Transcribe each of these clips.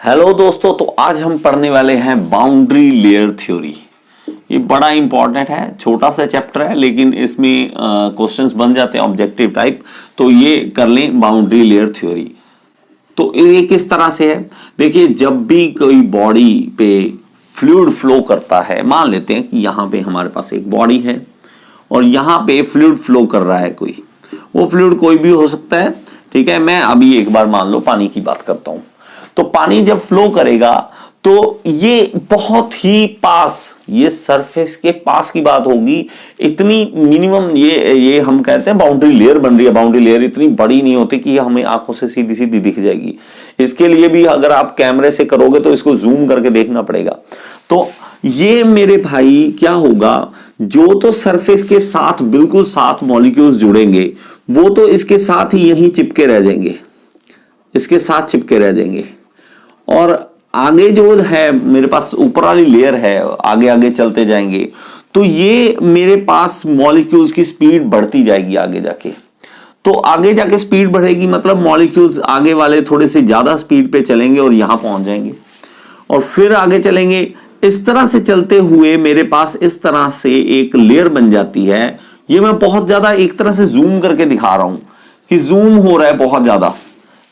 Hello दोस्तों, तो आज हम पढ़ने वाले हैं बाउंड्री लेयर थ्योरी। ये बड़ा इंपॉर्टेंट है, छोटा सा चैप्टर है लेकिन इसमें क्वेश्चंस बन जाते हैं ऑब्जेक्टिव टाइप। तो ये कर लें बाउंड्री लेयर थ्योरी। तो ये किस तरह से है, देखिए जब भी कोई बॉडी पे फ्लूइड फ्लो करता है, मान लेते हैं कि यहाँ पे हमारे पास एक बॉडी है और यहाँ पे फ्लूइड फ्लो कर रहा है कोई, वो फ्लूइड कोई भी हो सकता है। ठीक है, मैं अभी एक बार मान लो पानी की बात करता हूं। तो पानी जब फ्लो करेगा तो ये बहुत ही पास, ये सरफेस के पास की बात होगी, इतनी मिनिमम ये हम कहते हैं बाउंड्री लेयर बन रही है। बाउंड्री लेयर इतनी बड़ी नहीं होती कि हमें आंखों से सीधी सीधी दिख जाएगी। इसके लिए भी अगर आप कैमरे से करोगे तो इसको जूम करके देखना पड़ेगा। तो ये मेरे भाई क्या होगा, जो तो सरफेस के साथ बिल्कुल साथ मॉलिक्यूल्स जुड़ेंगे वो तो इसके साथ ही यहीं चिपके रह जाएंगे, इसके साथ चिपके रह जाएंगे। और आगे जो है मेरे पास ऊपर वाली लेयर है, आगे आगे चलते जाएंगे तो ये मेरे पास मॉलिक्यूल्स की स्पीड बढ़ती जाएगी आगे जाके। तो आगे जाके स्पीड बढ़ेगी मतलब मॉलिक्यूल्स आगे वाले थोड़े से ज्यादा स्पीड पे चलेंगे और यहां पहुंच जाएंगे और फिर आगे चलेंगे। इस तरह से चलते हुए मेरे पास इस तरह से एक लेयर बन जाती है। ये मैं बहुत ज्यादा एक तरह से जूम करके दिखा रहा हूं कि जूम हो रहा है बहुत ज्यादा।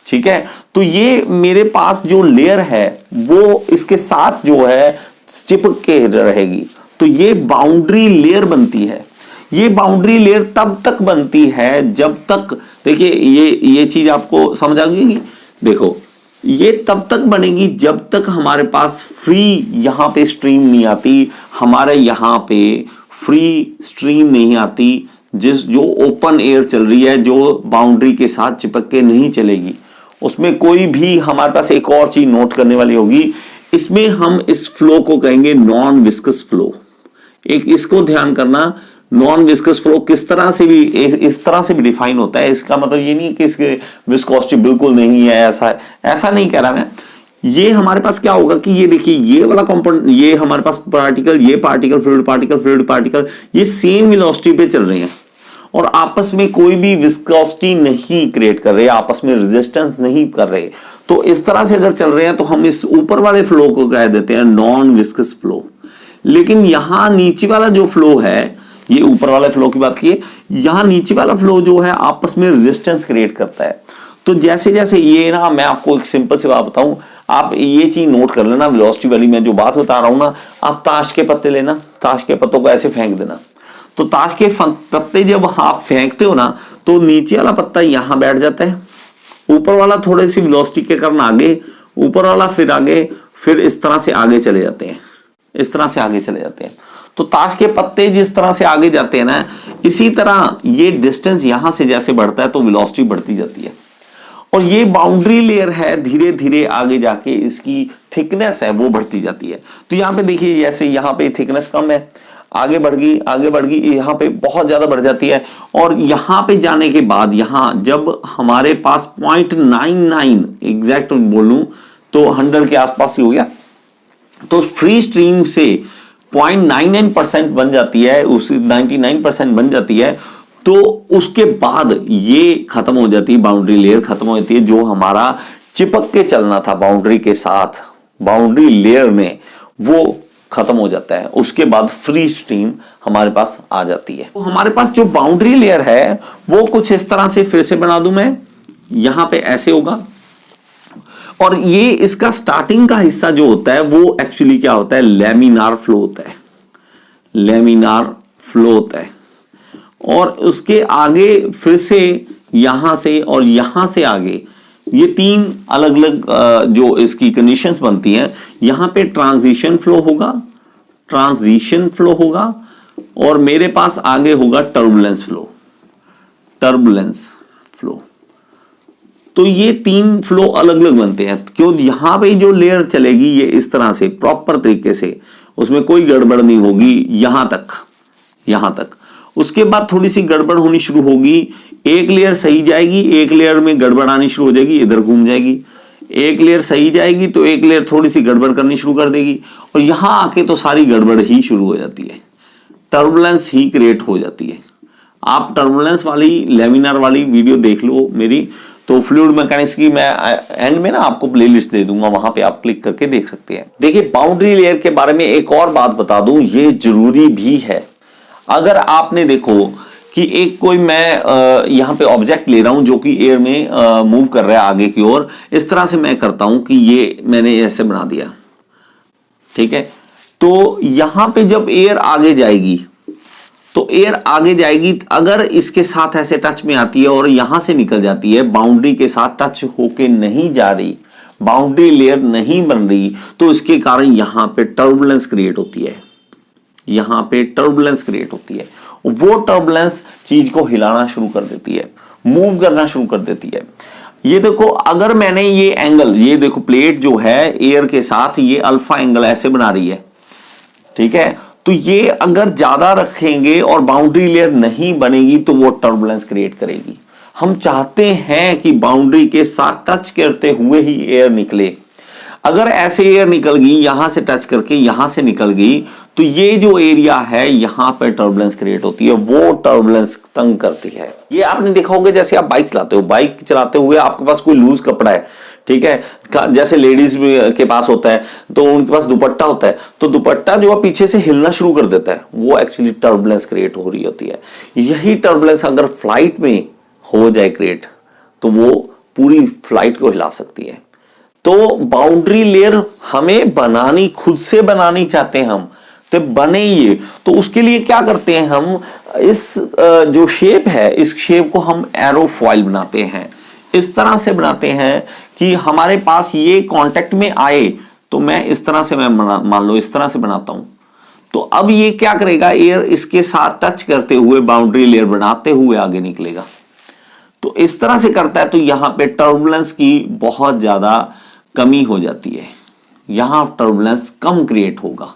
ठीक है, तो ये मेरे पास जो लेयर है वो इसके साथ जो है चिपक के रहेगी। तो ये बाउंड्री लेयर बनती है। ये बाउंड्री लेयर तब तक बनती है जब तक, देखिए ये चीज आपको समझ आ गई। देखो ये तब तक बनेगी जब तक हमारे पास फ्री यहां पे स्ट्रीम नहीं आती, हमारे यहां पे फ्री स्ट्रीम नहीं आती, जो ओपन एयर चल रही है, जो बाउंड्री के साथ चिपक के नहीं चलेगी। उसमें कोई भी हमारे पास एक और चीज नोट करने वाली होगी, इसमें हम इस फ्लो को कहेंगे नॉन विस्कस फ्लो। एक इसको ध्यान करना, नॉन विस्कस फ्लो किस तरह से भी इस तरह से भी डिफाइन होता है। इसका मतलब ये नहीं कि इसके विस्कोसिटी बिल्कुल नहीं है, ऐसा नहीं कह रहा मैं। ये हमारे पास क्या होगा कि ये देखिए ये वाला कंपोनेंट, ये हमारे पास पार्टिकल, ये पार्टिकल, फ्लूइड पार्टिकल, ये सेम वेलोसिटी पे चल रहे हैं और आपस में कोई भी विस्कोसिटी नहीं क्रिएट कर रहे, आपस में रेजिस्टेंस नहीं कर रहे। तो इस तरह से अगर चल रहे हैं तो हम इस ऊपर वाले फ्लो को कह देते हैं नॉन विस्कस फ्लो। लेकिन यहां नीचे वाला जो फ्लो है, ये ऊपर वाले फ्लो की बात की, यहां नीचे वाला फ्लो जो है आपस में रेजिस्टेंस क्रिएट करता है। तो जैसे जैसे ये ना, मैं आपको एक सिंपल सी बात बताऊं, आप ये चीज नोट कर लेना, वेलोसिटी वाली मैं जो बात बता रहा हूं ना, आप ताश के पत्ते लेना, ताश के पत्तों को ऐसे फेंक देना। तो ताश के पत्ते जब आप फेंकते हो ना तो नीचे वाला पत्ता यहां बैठ जाता है, ऊपर वाला थोड़ी सी वेलोसिटी के कारण आगे, ऊपर वाला फिर आगे, फिर इस तरह से आगे चले जाते हैं, इस तरह से आगे चले जाते हैं। तो ताश के पत्ते जिस तरह से आगे जाते हैं ना, इसी तरह ये डिस्टेंस यहां से जैसे बढ़ता है तो वेलोसिटी बढ़ती जाती है। और ये बाउंड्री लेयर है, धीरे धीरे आगे जाके इसकी थिकनेस है वो बढ़ती जाती है। तो यहाँ पे देखिए जैसे यहाँ पे थिकनेस कम है, आगे बढ़ गई, यहाँ पे बहुत ज्यादा बढ़ जाती है। और यहाँ पे जाने के बाद यहाँ जब हमारे पास 0.99 एग्जैक्ट बोलूं तो 100 के आसपास ही हो गया, तो फ्री स्ट्रीम से 0.99% बन जाती है, उस 99% बन जाती है। तो उसके बाद ये खत्म हो जाती है, बाउंड्री लेयर खत्म हो जाती है। जो हमारा चिपक के चलना था बाउंड्री के साथ, बाउंड्री लेयर में, वो खत्म हो जाता है। उसके बाद फ्री स्ट्रीम हमारे पास आ जाती है। तो हमारे पास जो बाउंड्री लेयर है वो कुछ इस तरह से, फिर से बना दूं मैं, यहां पे ऐसे होगा। और ये इसका स्टार्टिंग का हिस्सा जो होता है वो एक्चुअली क्या होता है, लैमिनार फ्लो होता है, लैमिनार फ्लो होता है। और उसके आगे फिर से यहां से और यहां से आगे, ये तीन अलग अलग जो इसकी कंडीशंस बनती हैं। यहां पे ट्रांजिशन फ्लो होगा, और मेरे पास आगे होगा टर्बुलेंस फ्लो। तो ये तीन फ्लो अलग अलग बनते हैं। क्यों, यहां पे जो लेयर चलेगी ये इस तरह से प्रॉपर तरीके से, उसमें कोई गड़बड़ नहीं होगी यहां तक। उसके बाद थोड़ी सी गड़बड़ होनी शुरू होगी, एक लेयर सही जाएगी, एक लेयर में गड़बड़ आनी शुरू हो जाएगी, इधर घूम जाएगी। एक लेयर सही जाएगी तो एक लेयर थोड़ी सी गड़बड़ करनी शुरू कर देगी, और यहां आके तो सारी गड़बड़ ही शुरू हो जाती है, टर्बुलेंस ही क्रिएट हो जाती है। आप टर्बुलेंस वाली, लैमिनार वाली वीडियो देख लो मेरी, तो फ्लूइड मैकेनिक्स की मैं एंड में ना आपको प्लेलिस्ट दे दूंगा, वहां पे आप क्लिक करके देख सकते हैं। देखिए बाउंड्री लेयर के बारे में एक और बात बता दूं, ये जरूरी भी है। अगर आपने देखो कि एक कोई मैं यहां पे ऑब्जेक्ट ले रहा हूं जो कि एयर में मूव कर रहा है आगे की ओर, इस तरह से मैं करता हूं कि ये मैंने ऐसे बना दिया, ठीक है। तो यहां पे जब एयर आगे जाएगी तो एयर आगे जाएगी, अगर इसके साथ ऐसे टच में आती है और यहां से निकल जाती है, बाउंड्री के साथ टच होके नहीं जा रही, बाउंड्री लेयर नहीं बन रही, तो इसके कारण यहां पे टर्बुलेंस क्रिएट होती है, यहां पे टर्बुलेंस क्रिएट होती है। वो टर्बुलेंस चीज को हिलाना शुरू कर देती है, मूव करना शुरू कर देती है। ये देखो अगर मैंने ये एंगल, ये देखो प्लेट जो है एयर के साथ ये अल्फा एंगल ऐसे बना रही है, ठीक है। तो ये अगर ज्यादा रखेंगे और बाउंड्री लेयर नहीं बनेगी तो वो टर्बुलेंस क्रिएट करेगी। हम चाहते हैं कि बाउंड्री के साथ टच करते हुए ही एयर निकले। अगर ऐसे एयर निकल गई, यहां से टच करके यहां से निकल गई, तो ये जो एरिया है यहां पर टर्बुलेंस क्रिएट होती है, वो टर्बुलेंस तंग करती है। ये आपने देखा होगा जैसे आप बाइक चलाते हो, बाइक चलाते हुए आपके पास कोई लूज कपड़ा है, ठीक है, जैसे लेडीज के पास होता है तो उनके पास दुपट्टा होता है, तो दुपट्टा जो है पीछे से हिलना शुरू कर देता है, वो एक्चुअली टर्बुलेंस क्रिएट हो रही होती है। यही टर्बुलेंस अगर फ्लाइट में हो जाए क्रिएट, तो वो पूरी फ्लाइट को हिला सकती है। तो बाउंड्री लेयर हमें बनानी, खुद से बनानी चाहते हैं हम, तो बने ये, तो उसके लिए क्या करते हैं हम, इस जो शेप है इस शेप को हम एरोफॉइल बनाते हैं, इस तरह से बनाते हैं कि हमारे पास ये कांटेक्ट में आए। तो मैं इस तरह से, मैं मान लो इस तरह से बनाता हूं, तो अब ये क्या करेगा, एयर इसके साथ टच करते हुए बाउंड्री लेयर बनाते हुए आगे निकलेगा। तो इस तरह से करता है, तो यहां पे टर्बुलेंस की बहुत ज्यादा कमी हो जाती है, यहां टर्बुलेंस कम क्रिएट होगा,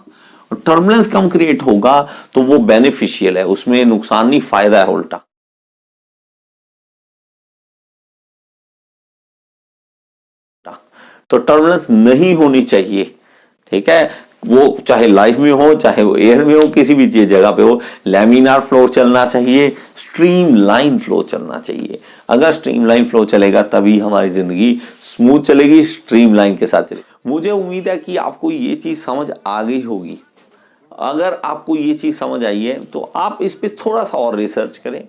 और टर्बुलेंस कम क्रिएट होगा तो वो बेनिफिशियल है, उसमें नुकसान नहीं, फायदा है उल्टा। तो टर्बुलेंस नहीं होनी चाहिए, ठीक है, वो चाहे लाइफ में हो, चाहे वो एयर में हो, किसी भी जगह पे हो, लैमिनार फ्लो चलना चाहिए, स्ट्रीमलाइन फ्लो चलना चाहिए। अगर स्ट्रीमलाइन फ्लो चलेगा तभी हमारी जिंदगी स्मूथ चलेगी, स्ट्रीमलाइन के साथ चलेगी। मुझे उम्मीद है कि आपको ये चीज समझ आ गई होगी। अगर आपको ये चीज समझ आई है तो आप इस पे थोड़ा सा और रिसर्च करें,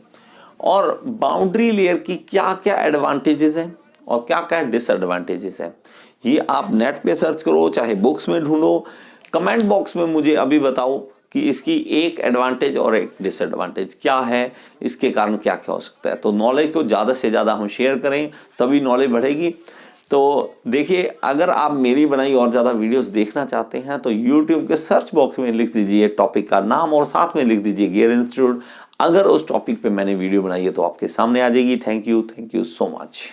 और बाउंड्री लेयर की क्या क्या एडवांटेजेस हैं और क्या क्या डिसएडवांटेजेस हैं, ये आप नेट पे सर्च करो, चाहे बुक्स में ढूंढो, कमेंट बॉक्स में मुझे अभी बताओ कि इसकी एक एडवांटेज और एक डिसएडवांटेज क्या है, इसके कारण क्या क्या हो सकता है। तो नॉलेज को ज़्यादा से ज़्यादा हम शेयर करें, तभी नॉलेज बढ़ेगी। तो देखिए, अगर आप मेरी बनाई और ज़्यादा वीडियोस देखना चाहते हैं तो यूट्यूब के सर्च बॉक्स में लिख दीजिए टॉपिक का नाम और साथ में लिख दीजिए गियर इंस्टीट्यूट। अगर उस टॉपिक पे मैंने वीडियो बनाई है तो आपके सामने आ जाएगी। Thank you so much.